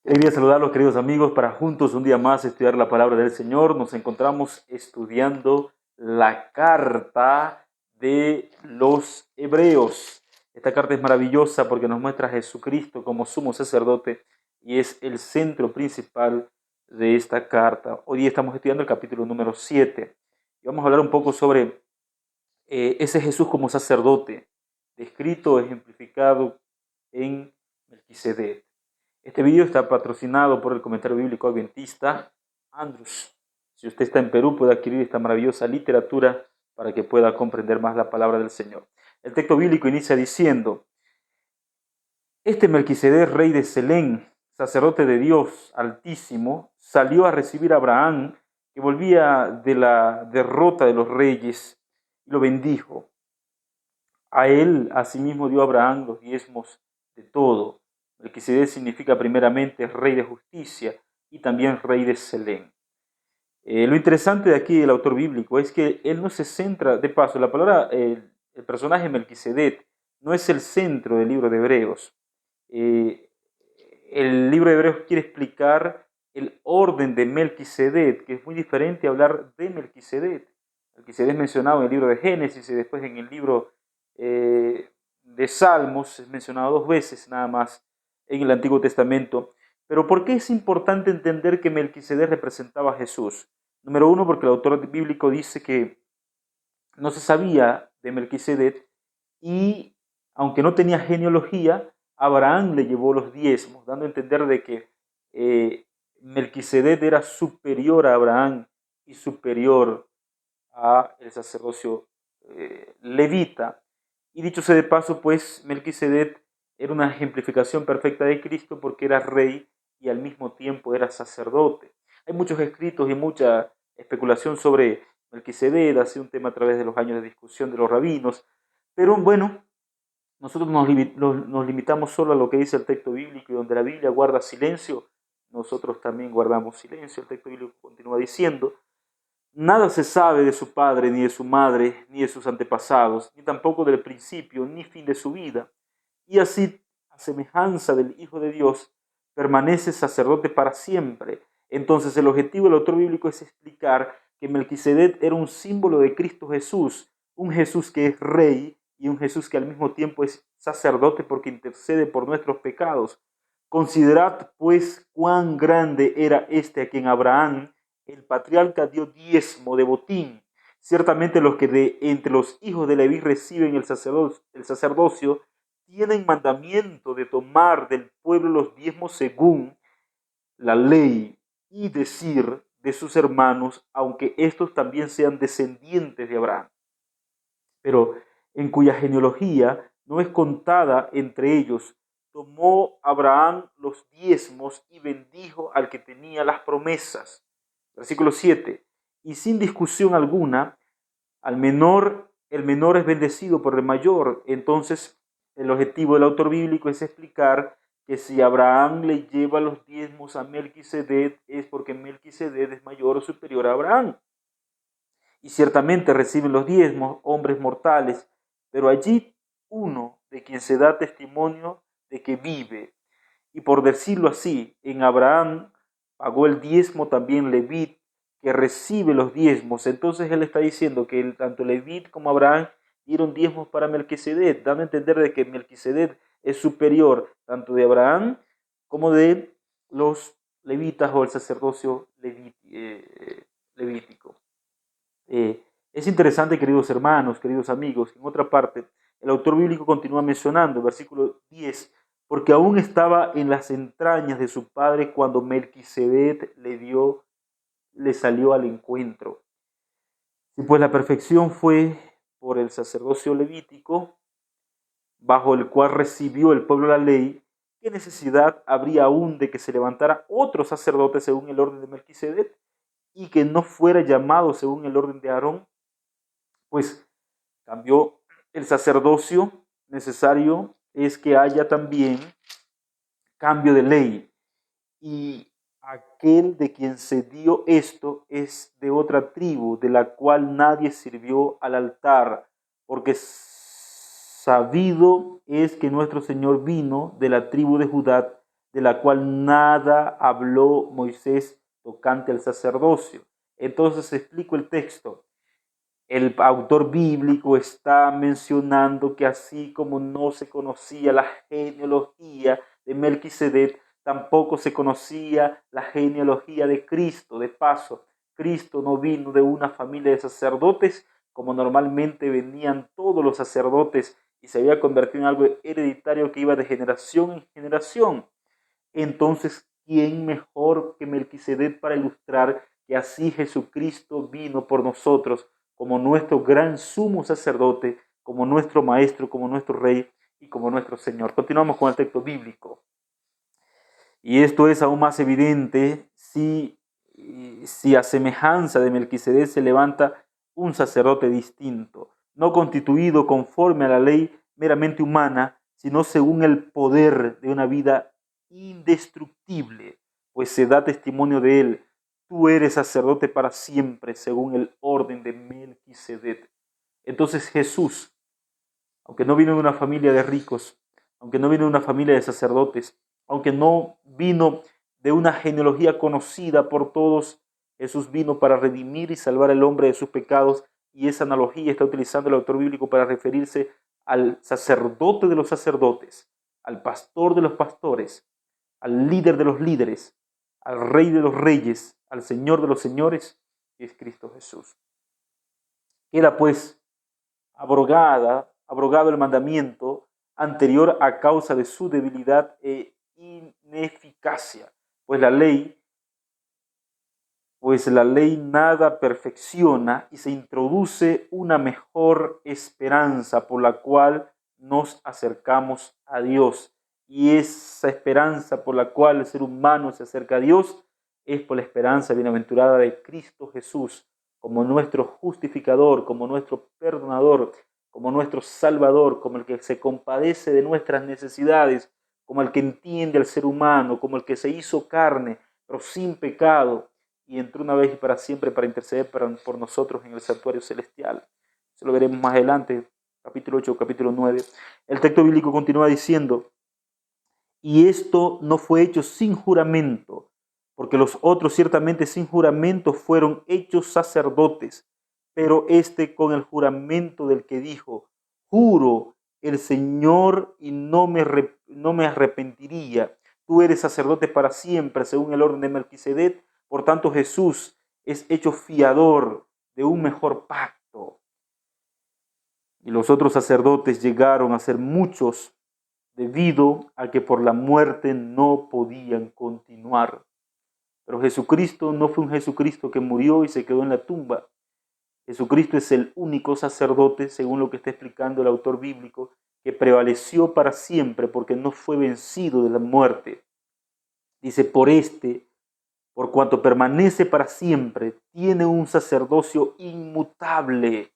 Quería saludarlos, queridos amigos, para juntos un día más estudiar la palabra del Señor. Nos encontramos estudiando la carta de los Hebreos. Esta carta es maravillosa porque nos muestra a Jesucristo como sumo sacerdote y es el centro principal de esta carta. Hoy día estamos estudiando el capítulo número 7 y vamos a hablar un poco sobre ese Jesús como sacerdote, descrito, ejemplificado en Melquisedec. Este video está patrocinado por el comentario bíblico adventista Andrus. Si usted está en Perú, puede adquirir esta maravillosa literatura para que pueda comprender más la palabra del Señor. El texto bíblico inicia diciendo: este Melquisedec, rey de Selén, sacerdote de Dios Altísimo, salió a recibir a Abraham, que volvía de la derrota de los reyes, y lo bendijo. A él asimismo dio Abraham los diezmos de todo. Melquisedec significa primeramente rey de justicia y también rey de Selén. Lo interesante de aquí del autor bíblico es que él no se centra, de paso, la palabra, el personaje Melquisedec no es el centro del libro de Hebreos. Eh, el libro de Hebreos quiere explicar el orden de Melquisedec, que es muy diferente a hablar de Melquisedec. Melquisedec es mencionado en el libro de Génesis y después en el libro de Salmos, es mencionado 2 veces nada más en el Antiguo Testamento. Pero ¿por qué es importante entender que Melquisedec representaba a Jesús? Número uno, porque el autor bíblico dice que no se sabía de Melquisedec y, aunque no tenía genealogía, Abraham le llevó los diezmos, dando a entender de que Melquisedec era superior a Abraham y superior a el sacerdocio levita. Y dicho sea de paso, pues Melquisedec era una ejemplificación perfecta de Cristo porque era rey y al mismo tiempo era sacerdote. Hay muchos escritos y mucha especulación sobre Melquisedec, ha sido un tema a través de los años de discusión de los rabinos, pero bueno, nosotros nos limitamos solo a lo que dice el texto bíblico y donde la Biblia guarda silencio, nosotros también guardamos silencio. El texto bíblico continúa diciendo: nada se sabe de su padre, ni de su madre, ni de sus antepasados, ni tampoco del principio, ni fin de su vida. Y así, a semejanza del Hijo de Dios, permanece sacerdote para siempre. Entonces, el objetivo del autor bíblico es explicar que Melquisedec era un símbolo de Cristo Jesús, un Jesús que es rey y un Jesús que al mismo tiempo es sacerdote porque intercede por nuestros pecados. Considerad, pues, cuán grande era este a quien Abraham, el patriarca, dio diezmo de botín. Ciertamente los que de entre los hijos de Leví reciben el sacerdocio tienen mandamiento de tomar del pueblo los diezmos según la ley y decir de sus hermanos, aunque estos también sean descendientes de Abraham, pero en cuya genealogía no es contada entre ellos. Tomó Abraham los diezmos y bendijo al que tenía las promesas. Versículo 7. Y sin discusión alguna, el menor es bendecido por el mayor. Entonces, el objetivo del autor bíblico es explicar que si Abraham le lleva los diezmos a Melquisedec, es porque Melquisedec es mayor o superior a Abraham. Y ciertamente reciben los diezmos hombres mortales, pero allí uno de quien se da testimonio de que vive. Y por decirlo así, en Abraham pagó el diezmo también Levit, que recibe los diezmos. Entonces él está diciendo que tanto Levit como Abraham dieron diezmos para Melquisedec, dando a entender de que Melquisedec es superior tanto de Abraham como de los levitas o el sacerdocio levítico. Es interesante, queridos hermanos, queridos amigos, que en otra parte el autor bíblico continúa mencionando, versículo 10, porque aún estaba en las entrañas de su padre cuando Melquisedec le salió al encuentro. Y pues la perfección fue por el sacerdocio levítico, bajo el cual recibió el pueblo la ley, ¿qué necesidad habría aún de que se levantara otro sacerdote según el orden de Melquisedec y que no fuera llamado según el orden de Aarón? Pues cambió el sacerdocio, necesario es que haya también cambio de ley. Y aquel de quien se dio esto es de otra tribu, de la cual nadie sirvió al altar, porque sabido es que nuestro Señor vino de la tribu de Judá, de la cual nada habló Moisés tocante al sacerdocio. Entonces explico el texto. El autor bíblico está mencionando que así como no se conocía la genealogía de Melquisedec, tampoco se conocía la genealogía de Cristo. De paso, Cristo no vino de una familia de sacerdotes como normalmente venían todos los sacerdotes y se había convertido en algo hereditario que iba de generación en generación. Entonces, ¿quién mejor que Melquisedec para ilustrar que así Jesucristo vino por nosotros como nuestro gran sumo sacerdote, como nuestro maestro, como nuestro rey y como nuestro Señor? Continuamos con el texto bíblico. Y esto es aún más evidente si a semejanza de Melquisedec se levanta un sacerdote distinto, no constituido conforme a la ley meramente humana, sino según el poder de una vida indestructible, pues se da testimonio de él. Tú eres sacerdote para siempre, según el orden de Melquisedec. Entonces Jesús, aunque no vino de una familia de ricos, aunque no vino de una familia de sacerdotes, aunque no vino de una genealogía conocida por todos, Jesús vino para redimir y salvar al hombre de sus pecados, y esa analogía está utilizando el autor bíblico para referirse al sacerdote de los sacerdotes, al pastor de los pastores, al líder de los líderes, al rey de los reyes, al señor de los señores, que es Cristo Jesús. Queda pues abrogado el mandamiento anterior a causa de su debilidad e ineficacia, pues la ley nada perfecciona y se introduce una mejor esperanza por la cual nos acercamos a Dios. Y esa esperanza por la cual el ser humano se acerca a Dios es por la esperanza bienaventurada de Cristo Jesús, como nuestro justificador, como nuestro perdonador, como nuestro salvador, como el que se compadece de nuestras necesidades, como el que entiende al ser humano, como el que se hizo carne, pero sin pecado, y entró una vez y para siempre para interceder por nosotros en el santuario celestial. Eso lo veremos más adelante, capítulo 8, capítulo 9. El texto bíblico continúa diciendo, y esto no fue hecho sin juramento, porque los otros ciertamente sin juramento fueron hechos sacerdotes, pero este con el juramento del que dijo, juro el Señor y no me arrepentiría. Tú eres sacerdote para siempre, según el orden de Melquisedec. Por tanto, Jesús es hecho fiador de un mejor pacto. Y los otros sacerdotes llegaron a ser muchos debido a que por la muerte no podían continuar. Pero Jesucristo no fue un Jesucristo que murió y se quedó en la tumba. Jesucristo es el único sacerdote, según lo que está explicando el autor bíblico, que prevaleció para siempre porque no fue vencido de la muerte. Dice, por cuanto permanece para siempre, tiene un sacerdocio inmutable.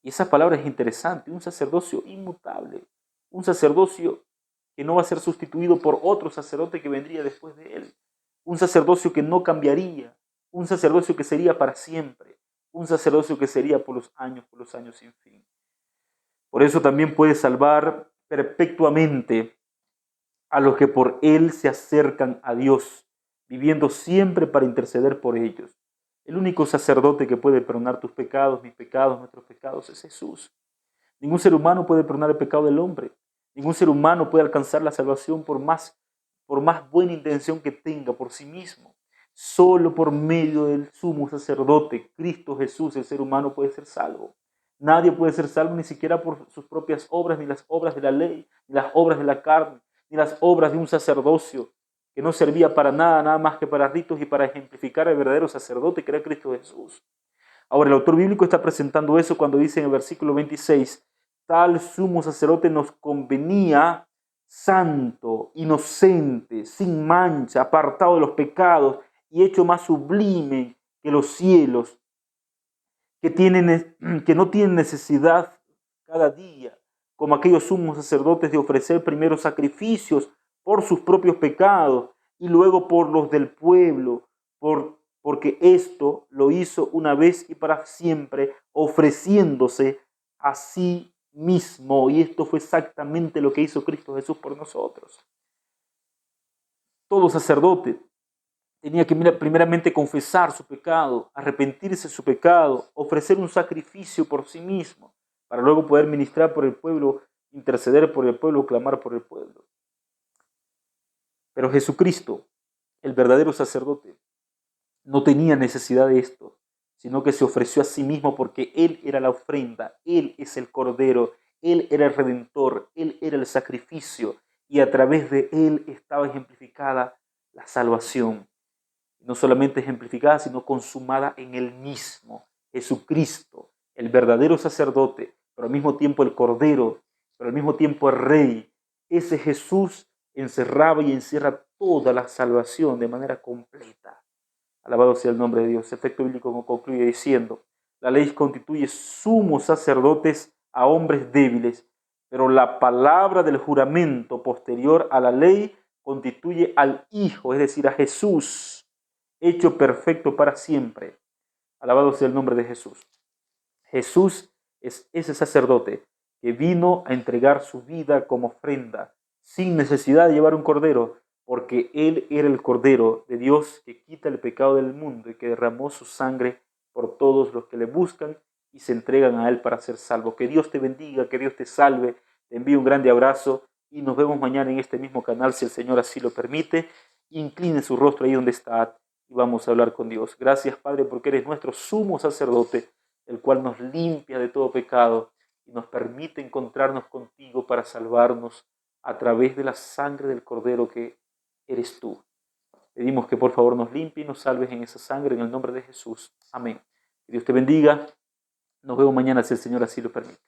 Y esa palabra es interesante, un sacerdocio inmutable, un sacerdocio que no va a ser sustituido por otro sacerdote que vendría después de él, un sacerdocio que no cambiaría, un sacerdocio que sería para siempre, un sacerdocio que sería por los años sin fin. Por eso también puede salvar perpetuamente a los que por él se acercan a Dios, viviendo siempre para interceder por ellos. El único sacerdote que puede perdonar tus pecados, mis pecados, nuestros pecados, es Jesús. Ningún ser humano puede perdonar el pecado del hombre. Ningún ser humano puede alcanzar la salvación por más buena intención que tenga por sí mismo. Solo por medio del sumo sacerdote, Cristo Jesús, el ser humano puede ser salvo. Nadie puede ser salvo ni siquiera por sus propias obras, ni las obras de la ley, ni las obras de la carne, ni las obras de un sacerdocio que no servía para nada, nada más que para ritos y para ejemplificar al verdadero sacerdote que era Cristo Jesús. Ahora, el autor bíblico está presentando eso cuando dice en el versículo 26, tal sumo sacerdote nos convenía santo, inocente, sin mancha, apartado de los pecados y hecho más sublime que los cielos, que no tienen necesidad cada día, como aquellos sumos sacerdotes, de ofrecer primero sacrificios por sus propios pecados y luego por los del pueblo, porque esto lo hizo una vez y para siempre, ofreciéndose a sí mismo. Y esto fue exactamente lo que hizo Cristo Jesús por nosotros. Todo sacerdote tenía que primeramente confesar su pecado, arrepentirse de su pecado, ofrecer un sacrificio por sí mismo, para luego poder ministrar por el pueblo, interceder por el pueblo, clamar por el pueblo. Pero Jesucristo, el verdadero sacerdote, no tenía necesidad de esto, sino que se ofreció a sí mismo porque Él era la ofrenda, Él es el Cordero, Él era el Redentor, Él era el sacrificio, y a través de Él estaba ejemplificada la salvación. No solamente ejemplificada, sino consumada en Él mismo, Jesucristo, el verdadero sacerdote, pero al mismo tiempo el Cordero, pero al mismo tiempo el Rey. Ese Jesús encerraba y encierra toda la salvación de manera completa. Alabado sea el nombre de Dios. El texto bíblico concluye diciendo: la ley constituye sumos sacerdotes a hombres débiles, pero la palabra del juramento posterior a la ley constituye al Hijo, es decir, a Jesús, hecho perfecto para siempre. Alabado sea el nombre de Jesús. Jesús es ese sacerdote que vino a entregar su vida como ofrenda, sin necesidad de llevar un cordero, porque Él era el Cordero de Dios que quita el pecado del mundo y que derramó su sangre por todos los que le buscan y se entregan a Él para ser salvos. Que Dios te bendiga, que Dios te salve. Te envío un grande abrazo y nos vemos mañana en este mismo canal, si el Señor así lo permite. Incline su rostro ahí donde está y vamos a hablar con Dios. Gracias, Padre, porque eres nuestro sumo sacerdote, el cual nos limpia de todo pecado y nos permite encontrarnos contigo para salvarnos a través de la sangre del Cordero que eres tú. Pedimos que por favor nos limpie y nos salves en esa sangre en el nombre de Jesús. Amén. Que Dios te bendiga. Nos vemos mañana si el Señor así lo permite.